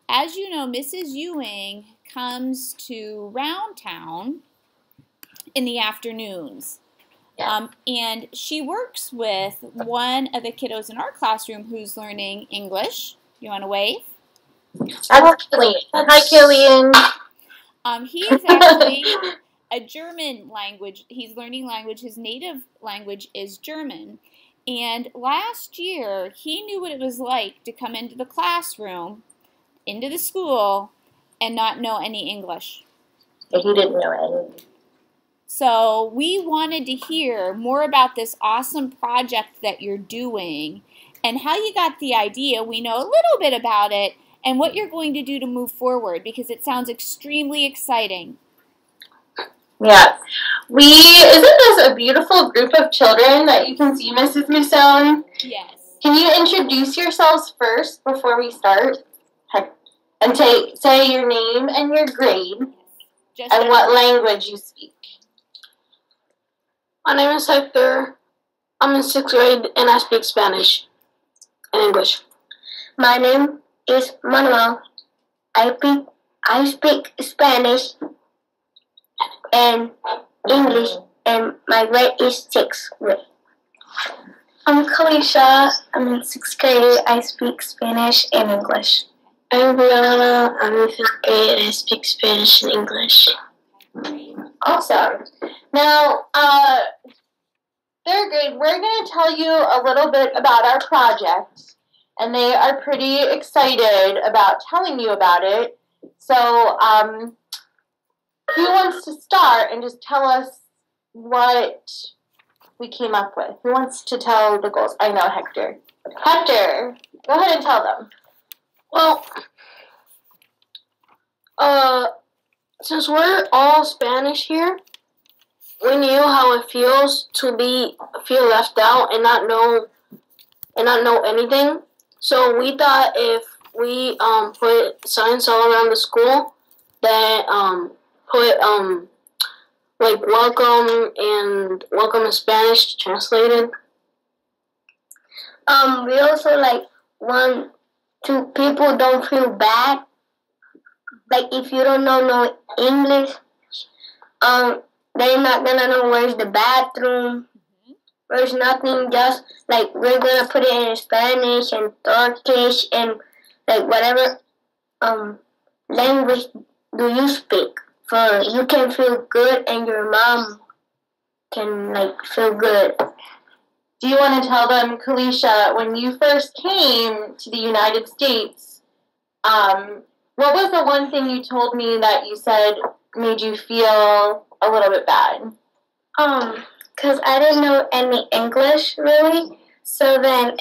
as you know, Mrs. Ewing comes to Round Town in the afternoons. And she works with one of the kiddos in our classroom who's learning English. You want to wave? That's Killian. Hi, Killian. He is actually a German language. He's learning language. His native language is German. And last year, he knew what it was like to come into the classroom, into the school, and not know any English. He didn't know any. So we wanted to hear more about this awesome project that you're doing and how you got the idea. We know a little bit about it and what you're going to do to move forward because it sounds extremely exciting. Yeah. Isn't this a beautiful group of children that you can see, Mrs. Musone? Yes. Can you introduce yourselves first before we start? And say your name and your grade and what language you speak. My name is Hector. I'm in 6th grade and I speak Spanish and English. My name is Manuel. I speak Spanish and English, and my grade is 6th grade. I'm Kalisha. I'm in 6th grade. I speak Spanish and English. I'm Brianna. I'm in 5th grade and I speak Spanish and English. Awesome. Now, 3rd grade, we're going to tell you a little bit about our project, and they are pretty excited about telling you about it. So, who wants to start and just tell us what we came up with? Who wants to tell the goals? I know, Hector. Hector, go ahead and tell them. Well, since we're all Spanish here, we knew how it feels to feel left out and not know anything. So we thought if we put signs all around the school that put like welcome in Spanish translated. We also want to people don't feel bad. Like if you don't know no English, they're not gonna know where's the bathroom. There's nothing. Just we're gonna put it in Spanish and Turkish and whatever language do you speak. For you can feel good and your mom can feel good. Do you want to tell them, Kalisha, when you first came to the United States, what was the one thing you told me that you said made you feel a little bit bad? Because I didn't know any English, really. So then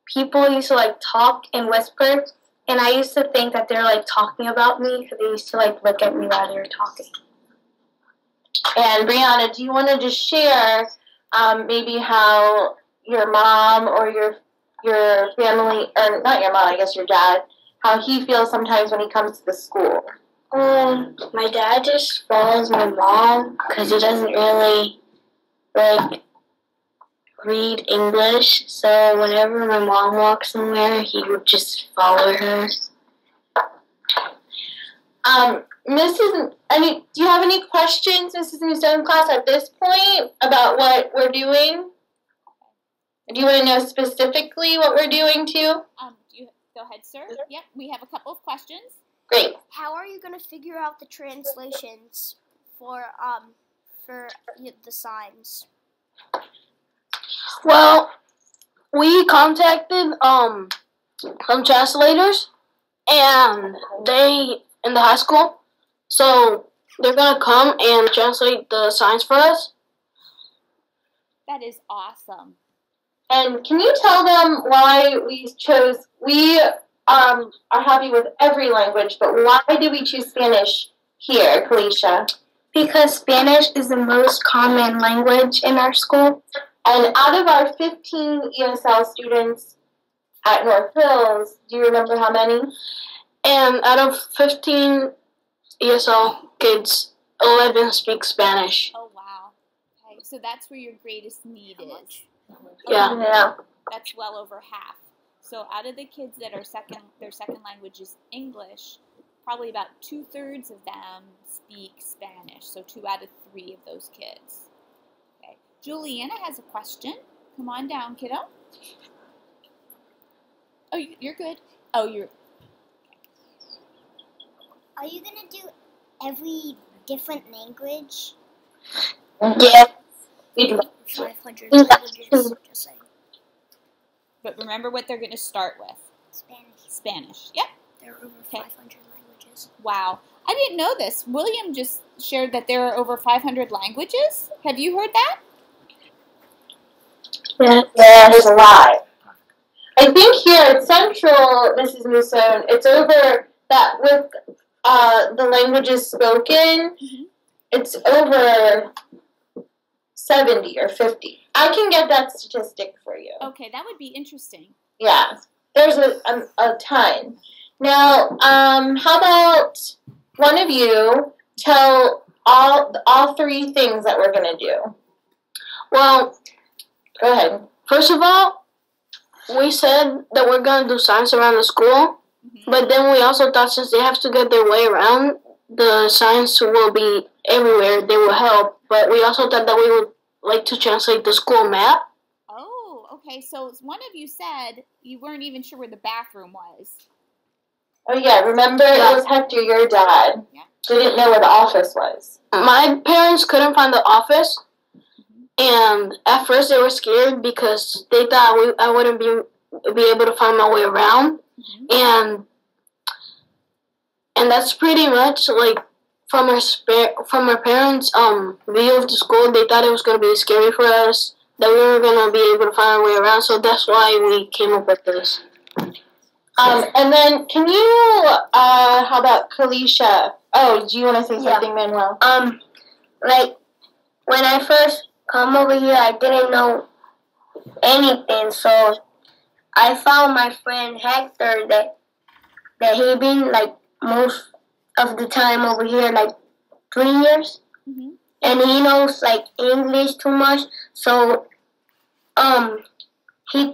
people used to, talk and whisper. And I used to think that they were, talking about me because they used to, look at me while they were talking. And Brianna, do you want to just share maybe how your mom or your family, or not your mom, I guess your dad, how he feels sometimes when he comes to the school? My dad just follows my mom because he doesn't really read English. So whenever my mom walks somewhere, he would just follow her. Do you have any questions, Mrs. Musone class, at this point about what we're doing? Do you want to know specifically what we're doing too? Go ahead, sir. Yep, we have a couple of questions. Great. How are you going to figure out the translations for the signs? Well, we contacted some translators, and they in the high school, so they're gonna come and translate the signs for us. That is awesome. And can you tell them why we are happy with every language, but why did we choose Spanish here, Kalisha? Because Spanish is the most common language in our school. And out of our 15 ESL students at North Hills, do you remember how many? And out of 15 ESL kids, 11 speak Spanish. Oh, wow. Okay, so that's where your greatest need is. Yeah. That's well over half. So out of the kids that are their second language is English, probably about 2/3 of them speak Spanish. So 2 out of 3 of those kids. Okay. Juliana has a question. Come on down, kiddo. Oh, you're good. Oh, you're... Are you gonna do every different language? Yeah. We do. 500 languages. Just saying. But remember what they're going to start with. Spanish. Spanish. Yep. There are over 500 languages. Wow. I didn't know this. William just shared that there are over 500 languages. Have you heard that? Yeah, there's a lot. I think here at Central, Mrs. Muson, it's over that with the languages spoken, it's over 70 or 50. I can get that statistic for you. Okay, that would be interesting. Yeah, there's a ton. Now, how about one of you tell all 3 things that we're going to do? Well, go ahead. First of all, we said that we're going to do signs around the school, but then we also thought since they have to get their way around, the signs will be everywhere. They will help, but we also thought that we would like to translate the school map. Oh, okay. So one of you said you weren't even sure where the bathroom was. Oh, yeah. Remember, it was Hector, your dad. Yeah. Didn't know where the office was. My parents couldn't find the office, and at first they were scared because they thought I wouldn't be able to find my way around, and that's pretty much like from our parents' view of the school. They thought it was going to be scary for us, that we weren't going to be able to find our way around, so that's why we came up with this. And then, can you, how about Kalisha? Oh, do you want to say something, Manuel? Like, when I first come over here, I didn't know anything, so I found my friend Hector that he been, like, most of the time over here, like, 3 years. And he knows, like, English too much, so, he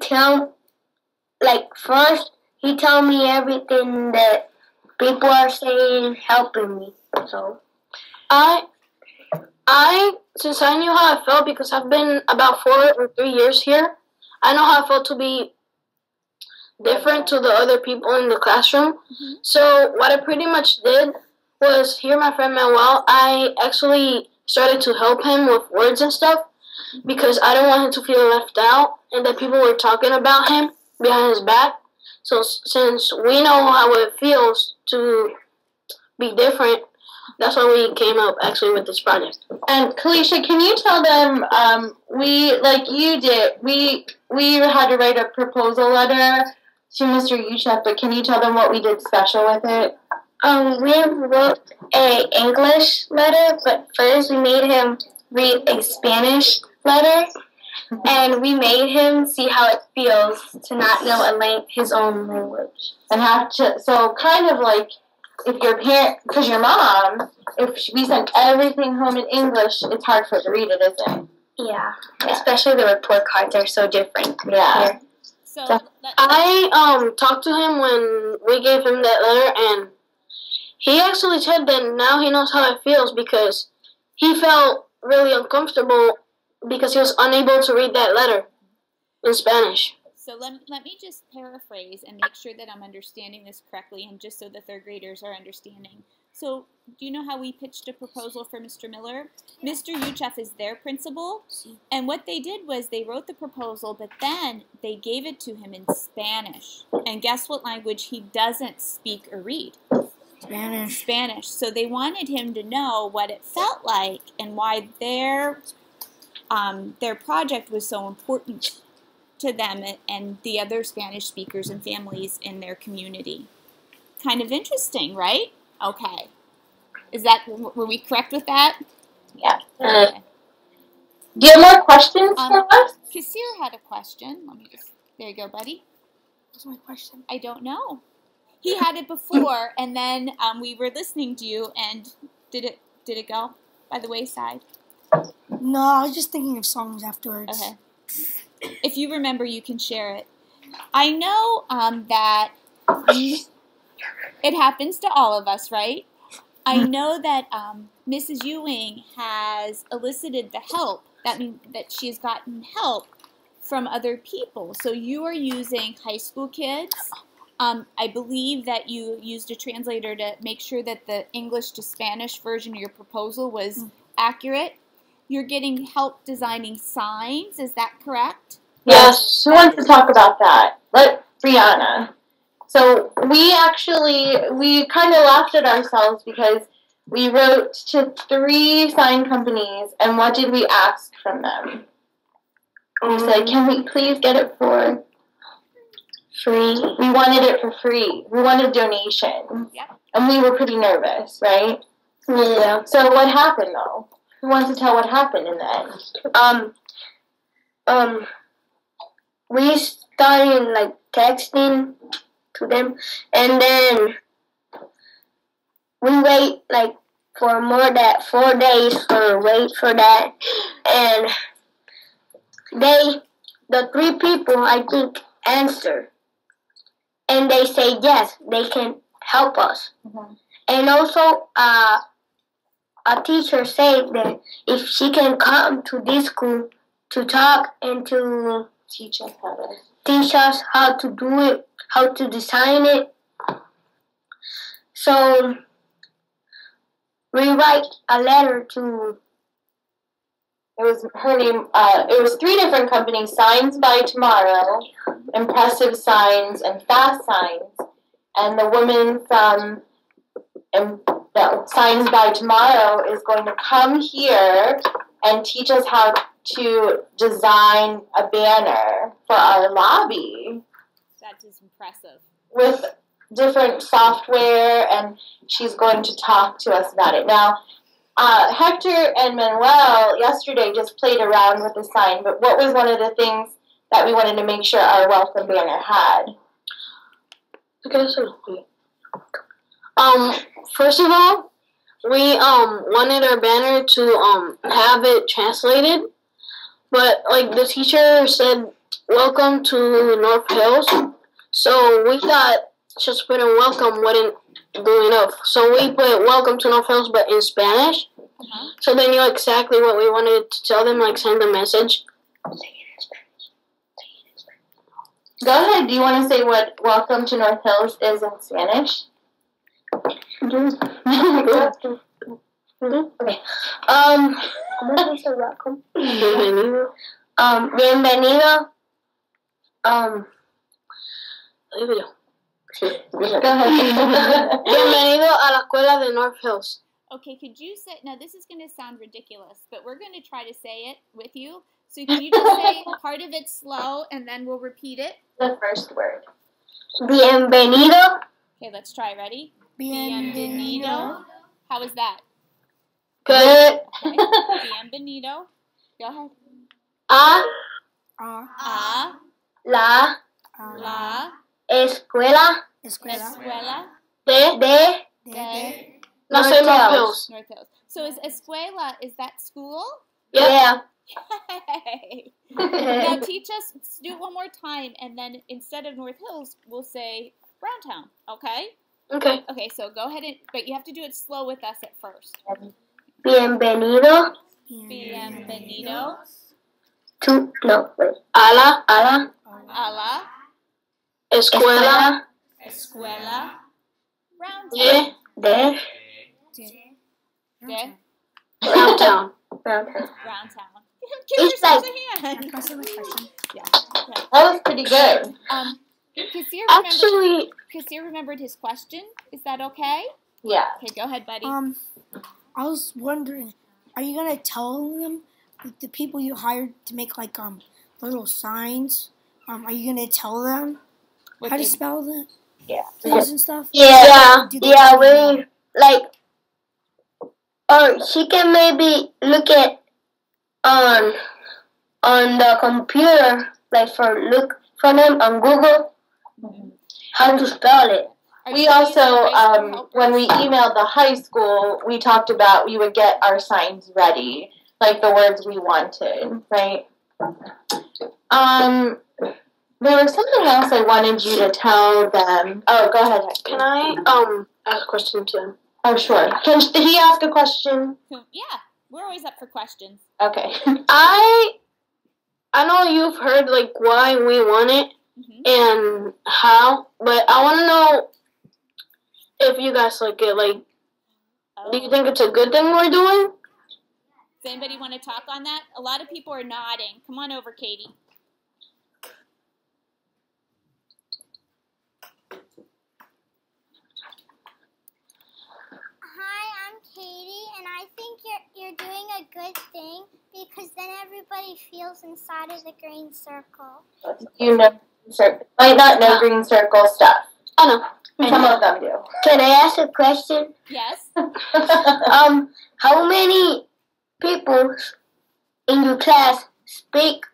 tell me everything that people are saying, helping me. So Since I knew how I felt, because I've been about 4 or 3 years here, I know how I felt to be different to the other people in the classroom. So what I pretty much did was, hear my friend Manuel, I actually started to help him with words and stuff, because I don't want him to feel left out and that people were talking about him behind his back. So since we know how it feels to be different, that's why we came up actually with this project. And Kalisha, can you tell them, we, like you did, we had to write a proposal letter to Mr. Uchef, but can you tell them what we did special with it? We wrote a English letter, but first we made him read a Spanish letter, and we made him see how it feels to not know his own language. And have to, so kind of like, if your parent, because your mom, if we sent everything home in English, it's hard for her to read it, isn't it? Yeah, especially the report cards are so different. Yeah. Here. So I talked to him when we gave him that letter, and he actually said that now he knows how it feels, because he felt really uncomfortable because he was unable to read that letter in Spanish. So let me just paraphrase and make sure that I'm understanding this correctly, and just so the 3rd graders are understanding. So do you know how we pitched a proposal for Mr. Miller? Mr. Uchef is their principal, and what they did was they wrote the proposal, but then they gave it to him in Spanish. And guess what language he doesn't speak or read? Spanish. So they wanted him to know what it felt like and why their project was so important to them and the other Spanish speakers and families in their community. Kind of interesting, right? Okay. Were we correct with that? Yeah. Okay. Do you have more questions for us? Kasir had a question. Let me just, there you go, buddy. What's my question? I don't know. He had it before, and then we were listening to you, and did it go by the wayside? No, I was just thinking of songs afterwards. Okay. If you remember, you can share it. I know that it happens to all of us, right? I know that Mrs. Ewing has elicited the help. That means that she has gotten help from other people. So you are using high school kids. I believe that you used a translator to make sure that the English to Spanish version of your proposal was accurate. You're getting help designing signs. Is that correct? Yes. Who wants to talk about that? Let Brianna. So we kind of laughed at ourselves because we wrote to 3 sign companies, and what did we ask from them? We said, can we please get it for free? We wanted it for free. We wanted donations. Yep. And we were pretty nervous, right? Yeah. So what happened, though? Who wants to tell what happened in the end? We started like texting to them, and then we wait like for more than 4 days for wait for that, and the 3 people I think answer, and they say yes, they can help us. Mm-hmm. And also a teacher said that if she can come to this school to talk and to Teach us how to do it, how to design it. So we write a letter to. It was her name. It was 3 different companies: Signs by Tomorrow, Impressive Signs, and Fast Signs. And the woman from Signs by Tomorrow is going to come here and teach us how to design a banner for our lobby. That is impressive. With different software, and she's going to talk to us about it. Now, Hector and Manuel yesterday just played around with the sign, but what was one of the things that we wanted to make sure our welcome banner had? First of all, we wanted our banner to have it translated, but like the teacher said, welcome to North Hills, so we thought just putting welcome wouldn't do enough, so we put welcome to North Hills but in Spanish. So they knew exactly what we wanted to tell them, like send a message. Go ahead. Do you want to say what welcome to North Hills is in Spanish? Okay. ¿Cómo se dice welcome? Bienvenido. Bienvenido. Go ahead. Bienvenido a la escuela de North Hills. Okay, could you say, now this is going to sound ridiculous, but we're going to try to say it with you. So can you just say part of it slow, and then we'll repeat it? The first word. Bienvenido. Okay, let's try. Ready? Bienvenido. How was that? Good. Okay. Bienvenido. Go ahead. A La la escuela escuela de No say North Hills. North Hills. So is escuela, is that school? Yeah. Yay! Now teach us, let's do it one more time, and then instead of North Hills, we'll say Browntown, okay? Okay. Okay, so go ahead, but you have to do it slow with us at first. Bienvenido Bienvenido to A la a la escuela escuela Browntown. de De Browntown. Browntown. Give It's yourself like- a hand. Yeah. Okay. That was pretty good. Kasir remembered his question. Is that okay? Yeah. Okay, go ahead, buddy. I was wondering, are you gonna tell them, like, the people you hired to make like little signs? Are you gonna tell them What how to they- spell the Yeah. things and stuff? Yeah. Do they Yeah. tell you? We like, or she can maybe look at on the computer, like look for them on Google how to spell it. Are We you also, using high school helpers? when we emailed the high school, we talked about we would get our signs ready, like the words we wanted, right? There was something else I wanted you to tell them. Oh, go ahead. Hector. Can I ask a question to him? Oh, sure. Did he ask a question? Yeah, we're always up for questions. Okay. I know you've heard like why we want it and how, but I want to know if you guys like it. Like, do you think it's a good thing we're doing? Does anybody want to talk on that? A lot of people are nodding. Come on over, Katie. Hi, I'm Katie, and I think you're doing a good thing because then everybody feels inside of the green circle. You know, might not know green circle stuff. I know. Some of them do. Can I ask a question? Yes. How many people in your class speak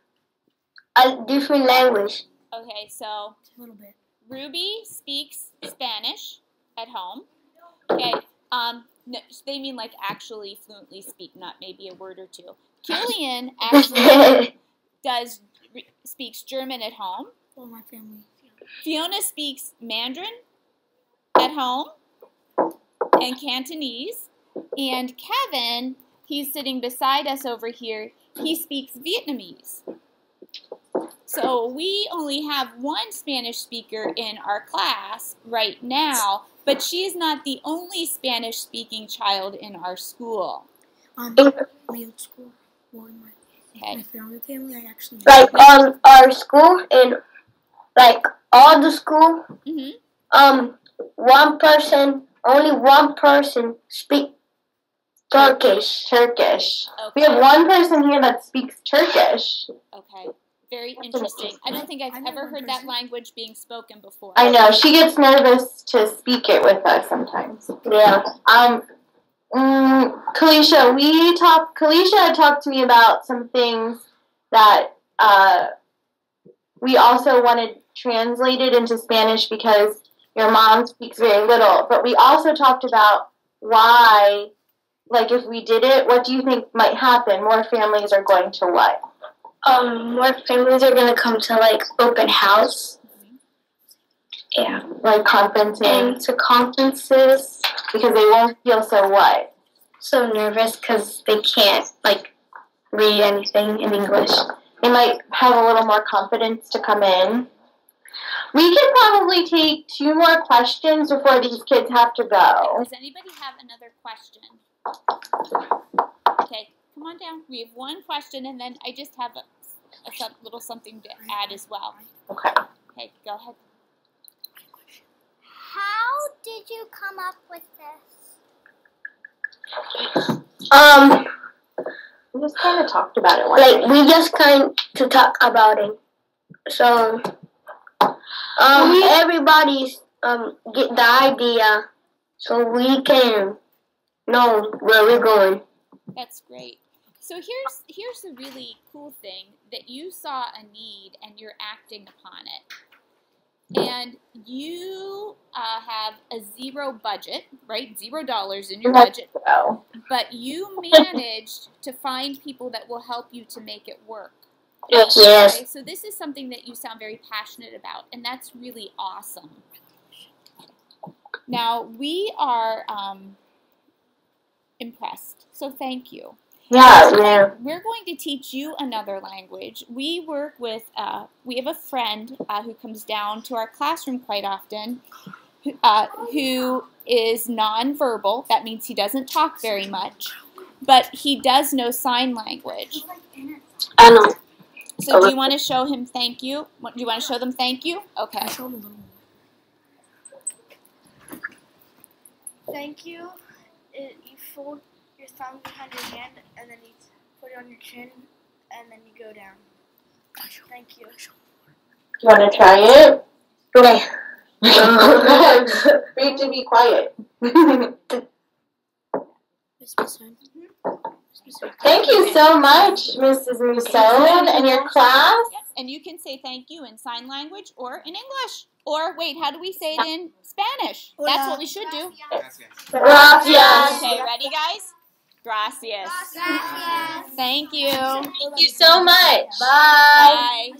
a different language? Okay, so A little bit. Ruby speaks Spanish at home. Okay. No, they mean like actually fluently speak, not maybe a word or two. Killian actually speaks German at home. Well, my family. Fiona speaks Mandarin at home and Cantonese. And Kevin, he's sitting beside us over here, he speaks Vietnamese. So we only have one Spanish speaker in our class right now, but she is not the only Spanish-speaking child in our school. My old school. Well, in my family, I actually. Like on our school and like all the school. Only one person speak Turkish. Turkish. Okay. We have one person here that speaks Turkish. Okay. Very interesting. I don't think I've ever heard that language being spoken before. I know. She gets nervous to speak it with us sometimes. Yeah. Kalisha, Kalisha talked to me about some things that we also wanted translated into Spanish because your mom speaks very little. But we also talked about why, like if we did it, what do you think might happen? More families are going to what? More families are gonna come to like open house. Yeah. Like conferences. And to conferences. Because they won't feel so what? So nervous because they can't like read anything in English. They might have a little more confidence to come in. We can probably take 2 more questions before these kids have to go. Does anybody have another question? Okay, come on down. We have one question, and then I just have a little something to add as well. Okay. Okay, go ahead. How did you come up with this? We just kind of talked about it one Like day. we just kind to talk about it. So everybody's get the idea so we can know where we're going. That's great. So here's a really cool thing, that you saw a need and you're acting upon it. And you have a 0 budget, right? $0 in your budget. But you managed to find people that will help you to make it work. Yes. Okay? So this is something that you sound very passionate about, and that's really awesome. Now, we are impressed, so thank you. Yeah. We're going to teach you another language. We work with, we have a friend who comes down to our classroom quite often, who is nonverbal. That means he doesn't talk very much, but he does know sign language. I know. So do you want to show him thank you? Do you want to show them thank you? Okay. Thank you. You fold your thumb behind your hand, and then you put it on your chin, and then you go down. Thank you. You want to try it? Okay. Read to be quiet. Thank you so much, Mrs. Musone, and your class. Yep. And you can say thank you in sign language or in English. Or, wait, how do we say it in Spanish? That's what we should do. Gracias. Okay, ready, guys? Gracias. Gracias. Thank you. Thank you so much. Bye.